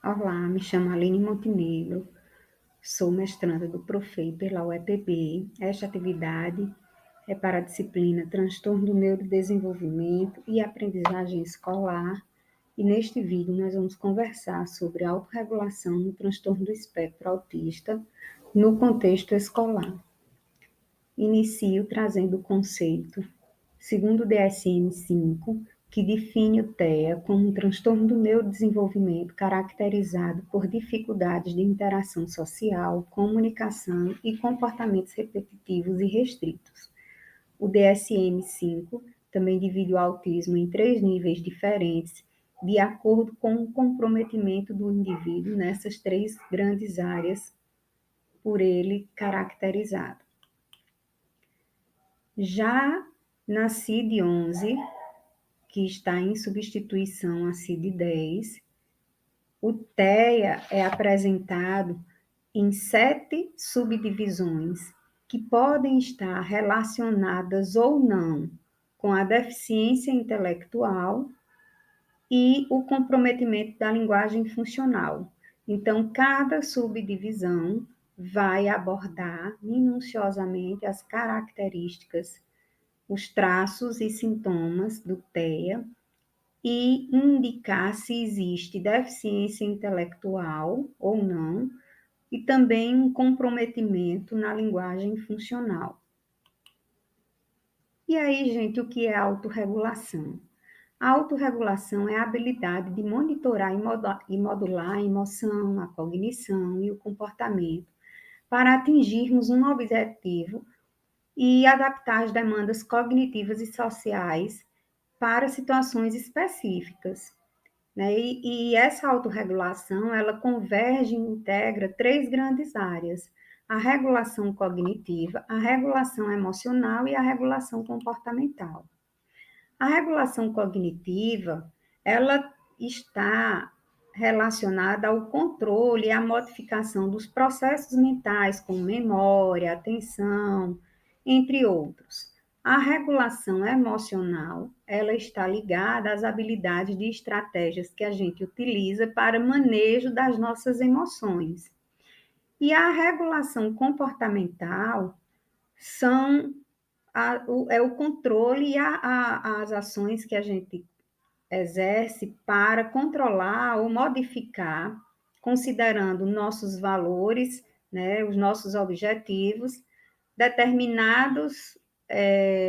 Olá, me chamo Aline Montenegro, sou mestranda do Profei pela UEPB. Esta atividade é para a disciplina Transtorno do Neurodesenvolvimento e Aprendizagem Escolar, e neste vídeo nós vamos conversar sobre a autorregulação no transtorno do espectro autista no contexto escolar. Inicio trazendo o conceito, segundo o DSM-5, que define o TEA como um transtorno do neurodesenvolvimento caracterizado por dificuldades de interação social, comunicação e comportamentos repetitivos e restritos. O DSM-5 também divide o autismo em 3 níveis diferentes, de acordo com o comprometimento do indivíduo nessas 3 grandes áreas por ele caracterizado. Já na CID-11, que está em substituição à CID-10, o TEA é apresentado em 7 subdivisões, que podem estar relacionadas ou não com a deficiência intelectual e o comprometimento da linguagem funcional. Então, cada subdivisão vai abordar minuciosamente as características, os traços e sintomas do TEA e indicar se existe deficiência intelectual ou não, e também um comprometimento na linguagem funcional. E aí, gente, o que é autorregulação? A autorregulação é a habilidade de monitorar e modular a emoção, a cognição e o comportamento para atingirmos um objetivo e adaptar as demandas cognitivas e sociais para situações específicas, né? E essa autorregulação, ela converge e integra 3 grandes áreas: a regulação cognitiva, a regulação emocional e a regulação comportamental. A regulação cognitiva, ela está relacionada ao controle e à modificação dos processos mentais, como memória, atenção, entre outros. A regulação emocional, ela está ligada às habilidades de estratégias que a gente utiliza para manejo das nossas emoções. E a regulação comportamental é o controle e as ações que a gente exerce para controlar ou modificar, considerando nossos valores, né, os nossos objetivos, determinadas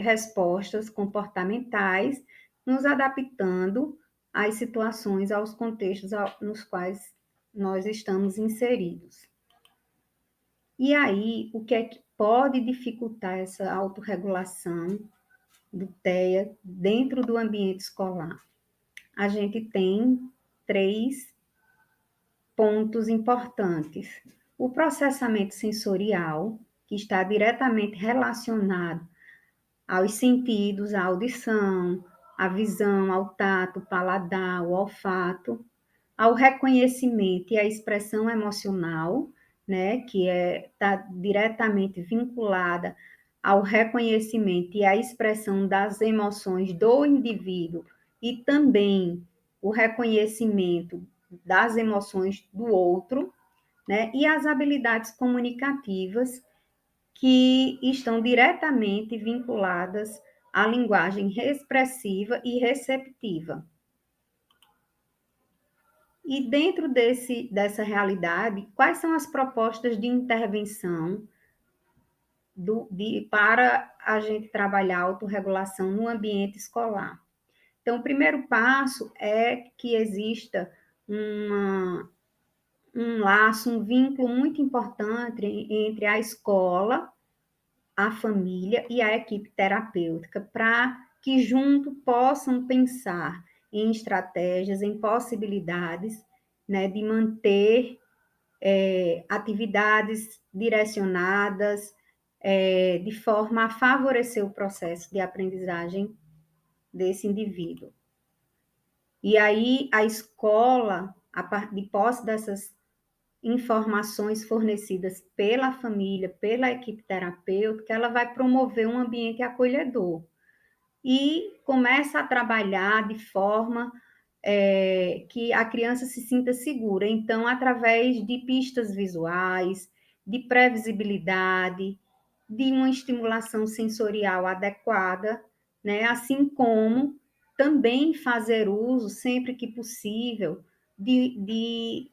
respostas comportamentais, nos adaptando às situações, aos contextos nos quais nós estamos inseridos. E aí, o que é que pode dificultar essa autorregulação do TEA dentro do ambiente escolar? A gente tem 3 pontos importantes. O processamento sensorial, que está diretamente relacionado aos sentidos, à audição, à visão, ao tato, paladar, ao olfato, ao reconhecimento e à expressão emocional, né, que está diretamente vinculada ao reconhecimento e à expressão das emoções do indivíduo e também o reconhecimento das emoções do outro, né, e as habilidades comunicativas que estão diretamente vinculadas à linguagem expressiva e receptiva. E dentro dessa realidade, quais são as propostas de intervenção para a gente trabalhar a autorregulação no ambiente escolar? Então, o primeiro passo é que exista um laço, um vínculo muito importante entre a escola, a família e a equipe terapêutica, para que junto possam pensar em estratégias, em possibilidades, né, de manter atividades direcionadas de forma a favorecer o processo de aprendizagem desse indivíduo. E aí a escola, de posse dessas informações fornecidas pela família, pela equipe terapêutica, ela vai promover um ambiente acolhedor e começa a trabalhar de forma que a criança se sinta segura. Então, através de pistas visuais, de previsibilidade, de uma estimulação sensorial adequada, né? Assim como também fazer uso, sempre que possível, de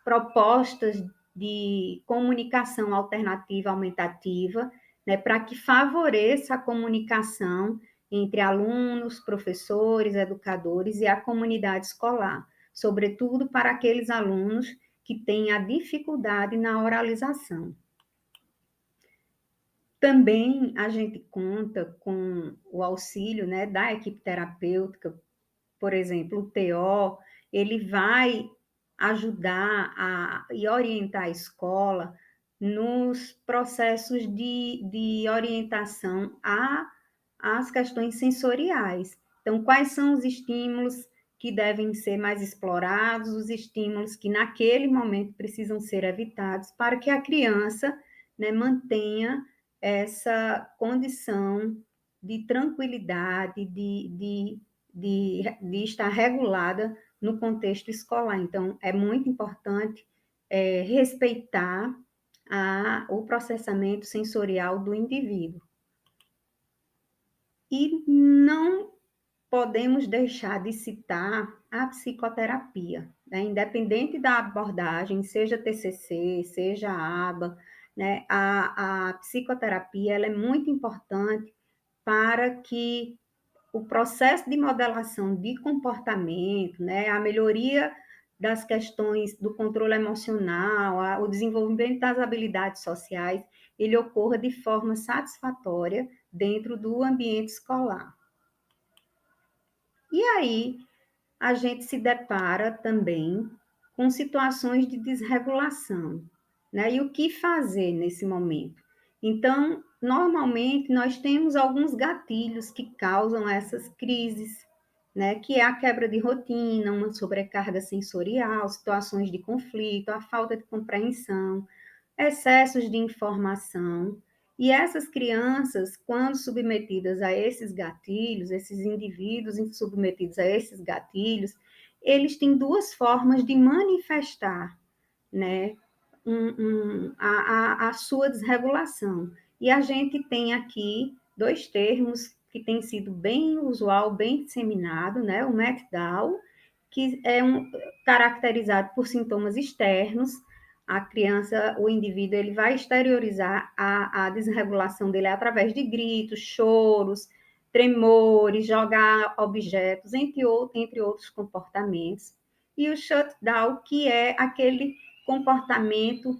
propostas de comunicação alternativa aumentativa, né, para que favoreça a comunicação entre alunos, professores, educadores e a comunidade escolar, sobretudo para aqueles alunos que têm a dificuldade na oralização. Também a gente conta com o auxílio, né, da equipe terapêutica, por exemplo, o TO, ele vai ajudar e orientar a escola nos processos de orientação às questões sensoriais. Então, quais são os estímulos que devem ser mais explorados, os estímulos que naquele momento precisam ser evitados, para que a criança, né, mantenha essa condição de tranquilidade, de estar regulada no contexto escolar. Então, é muito importante respeitar o processamento sensorial do indivíduo. E não podemos deixar de citar a psicoterapia, né? Independente da abordagem, seja TCC, seja ABA, né? A psicoterapia ela é muito importante para que o processo de modelação de comportamento, né, a melhoria das questões do controle emocional, o desenvolvimento das habilidades sociais, ele ocorra de forma satisfatória dentro do ambiente escolar. E aí, a gente se depara também com situações de desregulação, né? E o que fazer nesse momento? Então, normalmente nós temos alguns gatilhos que causam essas crises, né? Que é a quebra de rotina, uma sobrecarga sensorial, situações de conflito, a falta de compreensão, excessos de informação. E essas crianças, quando submetidas a esses gatilhos, esses indivíduos submetidos a esses gatilhos, eles têm duas formas de manifestar, né, a sua desregulação. E a gente tem aqui dois termos que têm sido bem usual, bem disseminado, né, o meltdown, que é caracterizado por sintomas externos. A criança, o indivíduo, ele vai exteriorizar a desregulação dele através de gritos, choros, tremores, jogar objetos, entre outros comportamentos. E o shutdown, que é aquele comportamento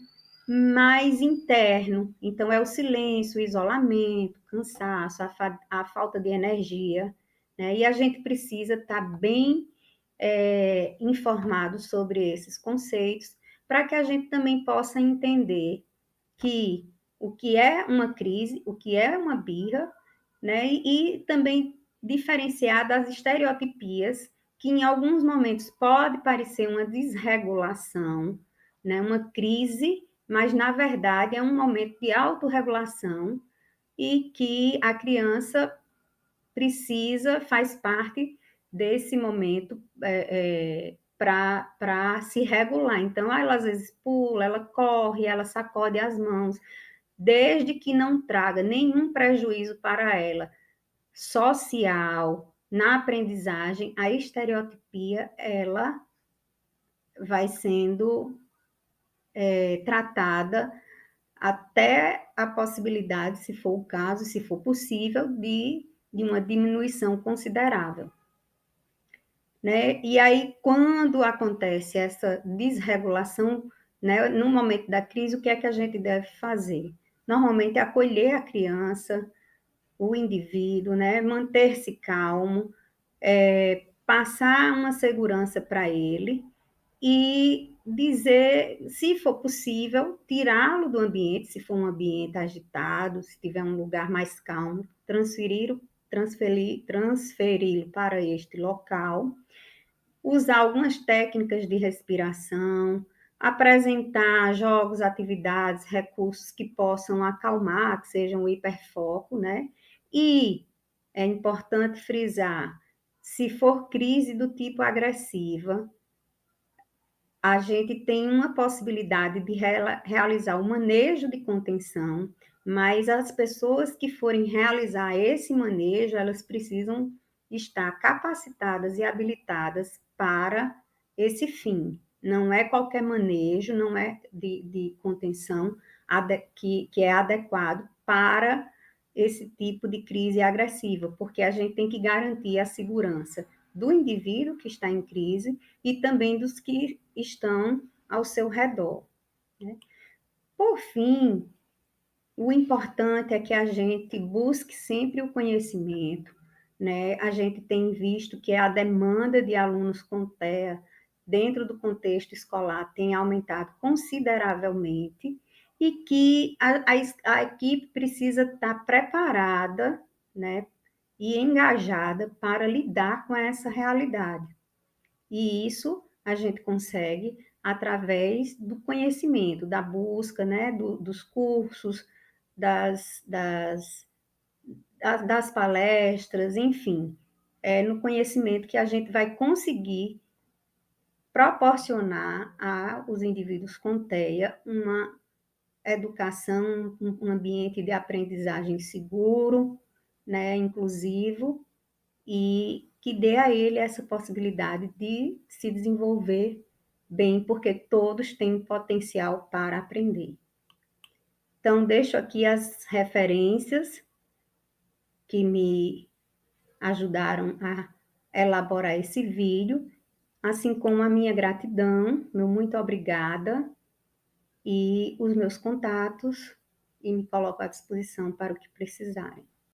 mais interno. Então, é o silêncio, o isolamento, o cansaço, a falta de energia. Né? E a gente precisa estar bem informado sobre esses conceitos, para que a gente também possa entender que o que é uma crise, o que é uma birra, né? E também diferenciar das estereotipias, que em alguns momentos pode parecer uma desregulação, né? Uma crise, mas na verdade é um momento de autorregulação e que a criança precisa, faz parte desse momento para se regular. Então, ela às vezes pula, ela corre, ela sacode as mãos, desde que não traga nenhum prejuízo para ela, social, na aprendizagem, a estereotipia, ela vai sendo tratada até a possibilidade, se for o caso, se for possível, de uma diminuição considerável. Né? E aí, quando acontece essa desregulação, né, no momento da crise, o que é que a gente deve fazer? Normalmente, acolher a criança, o indivíduo, né, manter-se calmo, passar uma segurança para ele e dizer, se for possível, tirá-lo do ambiente, se for um ambiente agitado, se tiver um lugar mais calmo, transferi-lo para este local, usar algumas técnicas de respiração, apresentar jogos, atividades, recursos que possam acalmar, que sejam o hiperfoco, né? E é importante frisar, Se for crise do tipo agressiva, a gente tem uma possibilidade de realizar o manejo de contenção, mas as pessoas que forem realizar esse manejo, elas precisam estar capacitadas e habilitadas para esse fim. Não é qualquer manejo, não é de contenção que é adequado para esse tipo de crise agressiva, porque a gente tem que garantir a segurança do indivíduo que está em crise e também dos que estão ao seu redor. Né? Por fim, o importante é que a gente busque sempre o conhecimento, né? A gente tem visto que a demanda de alunos com TEA dentro do contexto escolar tem aumentado consideravelmente e que a equipe precisa estar preparada, né, e engajada para lidar com essa realidade. E isso a gente consegue através do conhecimento, da busca, né, dos cursos, das, das, das palestras, enfim, no conhecimento que a gente vai conseguir proporcionar aos indivíduos com TEA uma educação, um ambiente de aprendizagem seguro, né, inclusivo, e que dê a ele essa possibilidade de se desenvolver bem, porque todos têm potencial para aprender. Então, deixo aqui as referências que me ajudaram a elaborar esse vídeo, assim como a minha gratidão, meu muito obrigada, e os meus contatos, e me coloco à disposição para o que precisarem.